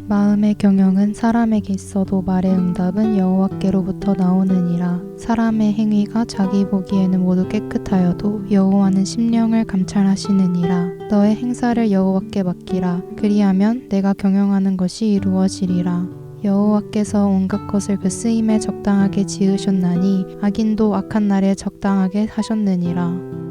마음의 경영은 사람에게 있어도 말의 응답은 여호와께로부터 나오느니라. 사람의 행위가 자기 보기에는 모두 깨끗하여도 여호와는 심령을 감찰하시느니라. 너의 행사를 여호와께 맡기라. 그리하면 내가 경영하는 것이 이루어지리라. 여호와께서 온갖 것을 그 쓰임에 적당하게 지으셨나니 악인도 악한 날에 적당하게 하셨느니라.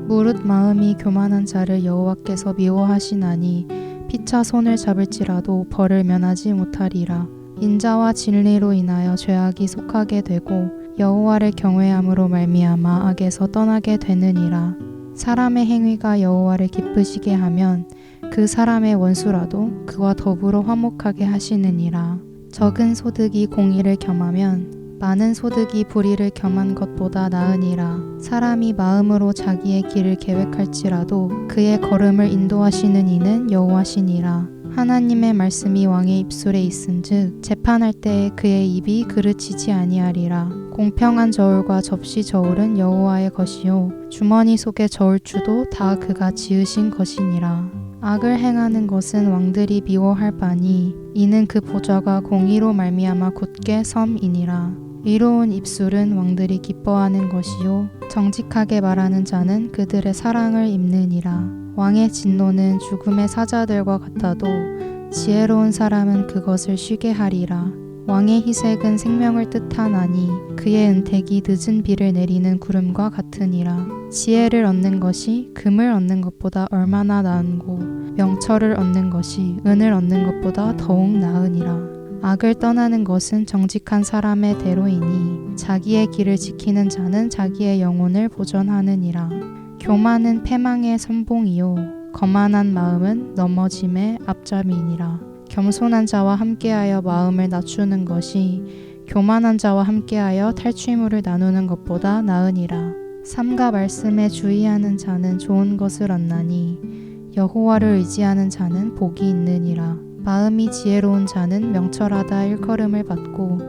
무릇 마음이 교만한 자를 여호와께서 미워하시나니 피차 손을 잡을지라도 벌을 면하지 못하리라. 인자와 진리로 인하여 죄악이 속하게 되고 여호와를 경외함으로 말미암아 악에서 떠나게 되느니라. 사람의 행위가 여호와를 기쁘시게 하면 그 사람의 원수라도 그와 더불어 화목하게 하시느니라. 적은 소득이 공의를 겸하면 많은 소득이 불의를 겸한 것보다 나으니라. 사람이 마음으로 자기의 길을 계획할지라도 그의 걸음을 인도하시는 이는 여호와시니라. 하나님의 말씀이 왕의 입술에 있은즉 재판할 때에 그의 입이 그르치지 아니하리라. 공평한 저울과 접시 저울은 여호와의 것이요 주머니 속의 저울추도 다 그가 지으신 것이니라. 악을 행하는 것은 왕들이 미워할 바니 이는 그 보좌가 공의로 말미암아 굳게 섬이니라. 의로운 입술은 왕들이 기뻐하는 것이요 정직하게 말하는 자는 그들의 사랑을 입느니라. 왕의 진노는 죽음의 사자들과 같아도 지혜로운 사람은 그것을 쉬게 하리라. 왕의 희색은 생명을 뜻하나니 그의 은택이 늦은 비를 내리는 구름과 같으니라. 지혜를 얻는 것이 금을 얻는 것보다 얼마나 나은고 명철을 얻는 것이 은을 얻는 것보다 더욱 나으니라. 악을 떠나는 것은 정직한 사람의 대로이니 자기의 길을 지키는 자는 자기의 영혼을 보전하느니라. 교만은 패망의 선봉이요 거만한 마음은 넘어짐의 앞잡이니라. 겸손한 자와 함께하여 마음을 낮추는 것이 교만한 자와 함께하여 탈취물을 나누는 것보다 나으니라. 삼가 말씀에 주의하는 자는 좋은 것을 얻나니 여호와를 의지하는 자는 복이 있느니라. 마음이 지혜로운 자는 명철하다 일컬음을 받고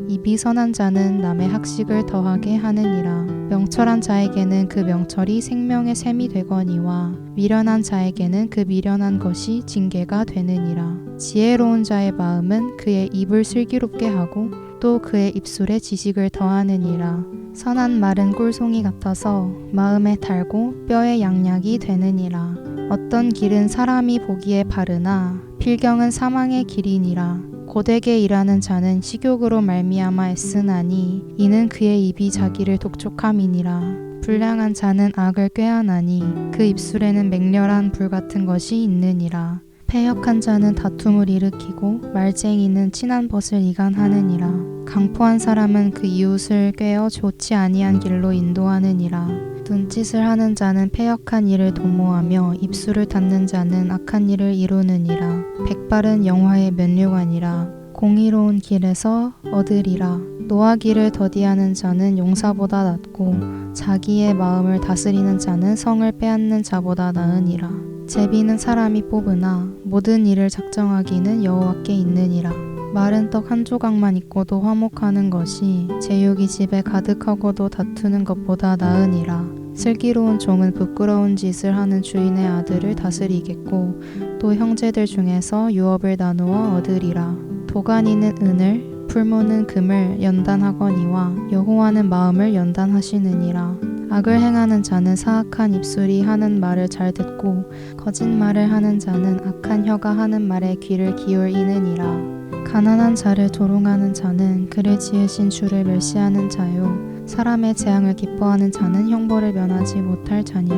입이 선한 자는 남의 학식을 더하게 하느니라. 명철한 자에게는 그 명철이 생명의 샘이 되거니와 미련한 자에게는 그 미련한 것이 징계가 되느니라. 지혜로운 자의 마음은 그의 입을 슬기롭게 하고 또 그의 입술에 지식을 더하느니라. 선한 말은 꿀송이 같아서 마음에 달고 뼈에 양약이 되느니라. 어떤 길은 사람이 보기에 바르나 필경은 사망의 길이니라. 고되게 일하는 자는 식욕으로 말미암아 애쓰나니 이는 그의 입이 자기를 독촉함이니라. 불량한 자는 악을 꾀하나니 그 입술에는 맹렬한 불 같은 것이 있느니라. 패역한 자는 다툼을 일으키고 말쟁이는 친한 벗을 이간하느니라. 강포한 사람은 그 이웃을 꾀어 좋지 아니한 길로 인도하느니라. 눈짓을 하는 자는 패역한 일을 도모하며 입술을 닫는 자는 악한 일을 이루느니라. 백발은 영화의 면류관이라. 공의로운 길에서 얻으리라. 노하기를 더디하는 자는 용사보다 낫고 자기의 마음을 다스리는 자는 성을 빼앗는 자보다 나으니라. 제비는 사람이 뽑으나 모든 일을 작정하기는 여호와께 있느니라. 마른 떡 한 조각만 있고도 화목하는 것이 제육이 집에 가득하고도 다투는 것보다 나으니라. 슬기로운 종은 부끄러운 짓을 하는 주인의 아들을 다스리겠고 또 형제들 중에서 유업을 나누어 얻으리라. 도가니는 은을 풀무는 금을 연단하거니와 여호와는 마음을 연단하시느니라. 악을 행하는 자는 사악한 입술이 하는 말을 잘 듣고 거짓말을 하는 자는 악한 혀가 하는 말에 귀를 기울이느니라. 가난한 자를 조롱하는 자는 그를 지으신 주를 멸시하는 자요 사람의 재앙을 기뻐하는 자는 형벌을 면하지 못할 자니라.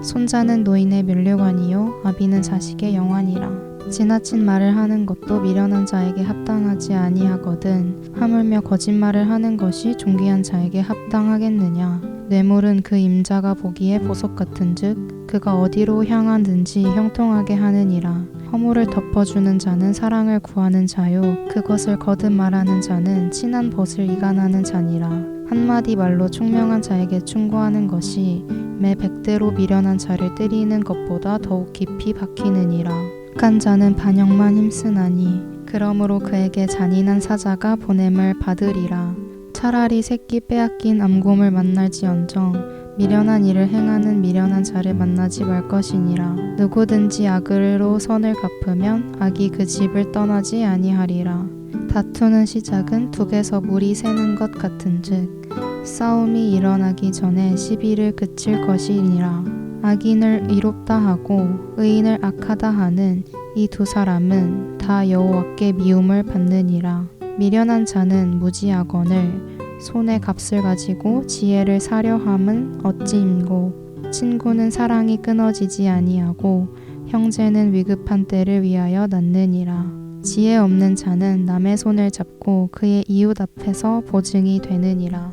손자는 노인의 면류관이요 아비는 자식의 영환이라. 지나친 말을 하는 것도 미련한 자에게 합당하지 아니하거든 하물며 거짓말을 하는 것이 존귀한 자에게 합당하겠느냐. 뇌물은 그 임자가 보기에 보석 같은즉 그가 어디로 향하든지 형통하게 하느니라. 허물을 덮어주는 자는 사랑을 구하는 자요 그것을 거듭 말하는 자는 친한 벗을 이간하는 자니라. 한마디 말로 총명한 자에게 충고하는 것이 매 100대로 미련한 자를 때리는 것보다 더욱 깊이 박히느니라. 악한 자는 반역만 힘쓰나니 그러므로 그에게 잔인한 사자가 보냄을 받으리라. 차라리 새끼 빼앗긴 암곰을 만날지언정 미련한 일을 행하는 미련한 자를 만나지 말 것이니라. 누구든지 악으로 선을 갚으면 악이 그 집을 떠나지 아니하리라. 다투는 시작은 북에서 물이 새는 것 같은즉 싸움이 일어나기 전에 시비를 그칠 것이니라. 악인을 의롭다 하고 의인을 악하다 하는 이 두 사람은 다 여호와께 미움을 받느니라. 미련한 자는 무지하거늘 손에 값을 가지고 지혜를 사려 함은 어찌임고 친구는 사랑이 끊어지지 아니하고 형제는 위급한 때를 위하여 낳느니라. 지혜 없는 자는 남의 손을 잡고 그의 이웃 앞에서 보증이 되느니라.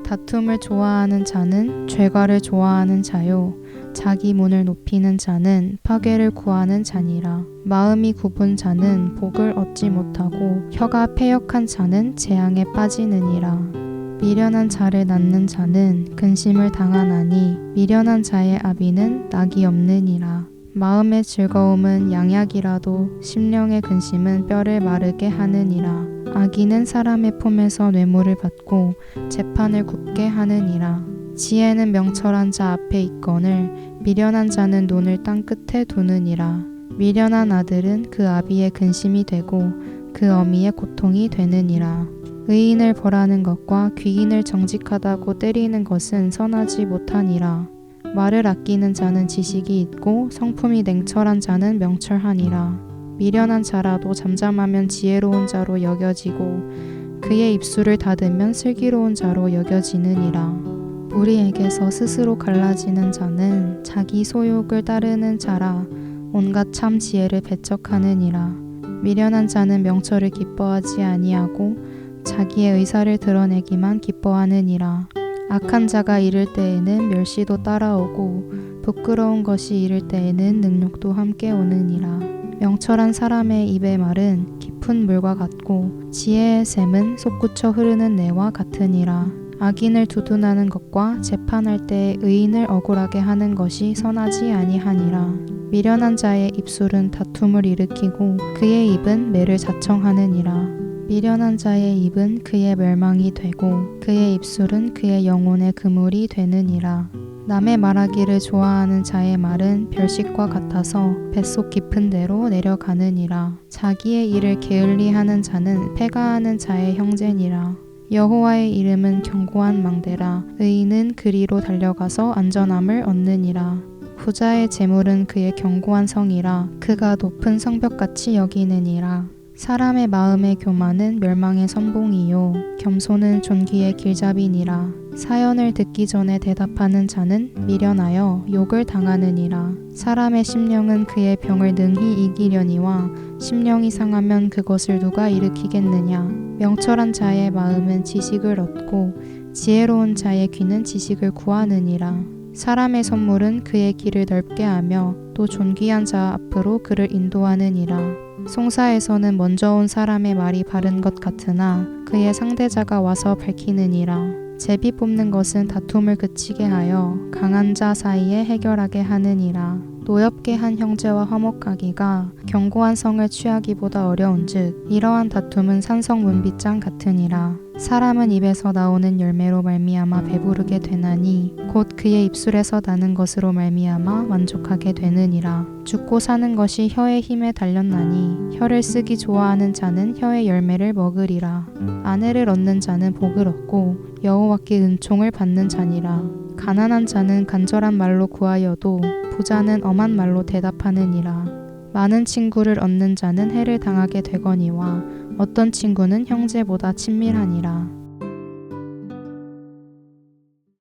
다툼을 좋아하는 자는 죄과를 좋아하는 자요 자기 문을 높이는 자는 파괴를 구하는 자니라. 마음이 굽은 자는 복을 얻지 못하고 혀가 패역한 자는 재앙에 빠지느니라. 미련한 자를 낳는 자는 근심을 당하나니 미련한 자의 아비는 낙이 없느니라. 마음의 즐거움은 양약이라도 심령의 근심은 뼈를 마르게 하느니라. 악인은 사람의 품에서 뇌물을 받고 재판을 굽게 하느니라. 지혜는 명철한 자 앞에 있거늘 미련한 자는 눈을 땅 끝에 두느니라. 미련한 아들은 그 아비의 근심이 되고 그 어미의 고통이 되느니라. 의인을 벌하는 것과 귀인을 정직하다고 때리는 것은 선하지 못하니라. 말을 아끼는 자는 지식이 있고 성품이 냉철한 자는 명철하니라. 미련한 자라도 잠잠하면 지혜로운 자로 여겨지고 그의 입술을 닫으면 슬기로운 자로 여겨지느니라. 무리에게서 스스로 갈라지는 자는 자기 소욕을 따르는 자라 온갖 참 지혜를 배척하느니라. 미련한 자는 명철을 기뻐하지 아니하고 자기의 의사를 드러내기만 기뻐하느니라. 악한 자가 이를 때에는 멸시도 따라오고 부끄러운 것이 이를 때에는 능욕도 함께 오느니라. 명철한 사람의 입의 말은 깊은 물과 같고 지혜의 샘은 솟구쳐 흐르는 내와 같으니라. 악인을 두둔하는 것과 재판할 때 의인을 억울하게 하는 것이 선하지 아니하니라. 미련한 자의 입술은 다툼을 일으키고 그의 입은 매를 자청하느니라. 미련한 자의 입은 그의 멸망이 되고 그의 입술은 그의 영혼의 그물이 되느니라. 남의 말하기를 좋아하는 자의 말은 별식과 같아서 뱃속 깊은 데로 내려가느니라. 자기의 일을 게을리하는 자는 패가하는 자의 형제니라. 여호와의 이름은 견고한 망대라. 의인은 그리로 달려가서 안전함을 얻느니라. 부자의 재물은 그의 견고한 성이라. 그가 높은 성벽같이 여기느니라. 사람의 마음의 교만은 멸망의 선봉이요 겸손은 존귀의 길잡이니라. 사연을 듣기 전에 대답하는 자는 미련하여 욕을 당하느니라. 사람의 심령은 그의 병을 능히 이기려니와 심령이 상하면 그것을 누가 일으키겠느냐. 명철한 자의 마음은 지식을 얻고 지혜로운 자의 귀는 지식을 구하느니라. 사람의 선물은 그의 길을 넓게 하며 또 존귀한 자 앞으로 그를 인도하느니라. 송사에서는 먼저 온 사람의 말이 바른 것 같으나 그의 상대자가 와서 밝히느니라. 제비 뽑는 것은 다툼을 그치게 하여 강한 자 사이에 해결하게 하느니라. 노엽게 한 형제와 화목하기가 견고한 성을 취하기보다 어려운즉 이러한 다툼은 산성 문빗장 같으니라. 사람은 입에서 나오는 열매로 말미암아 배부르게 되나니 곧 그의 입술에서 나는 것으로 말미암아 만족하게 되느니라. 죽고 사는 것이 혀의 힘에 달렸나니 혀를 쓰기 좋아하는 자는 혀의 열매를 먹으리라. 아내를 얻는 자는 복을 얻고 여호와께 은총을 받는 자니라. 가난한 자는 간절한 말로 구하여도 부자는 엄한 말로 대답하느니라. 많은 친구를 얻는 자는 해를 당하게 되거니와 어떤 친구는 형제보다 친밀하니라.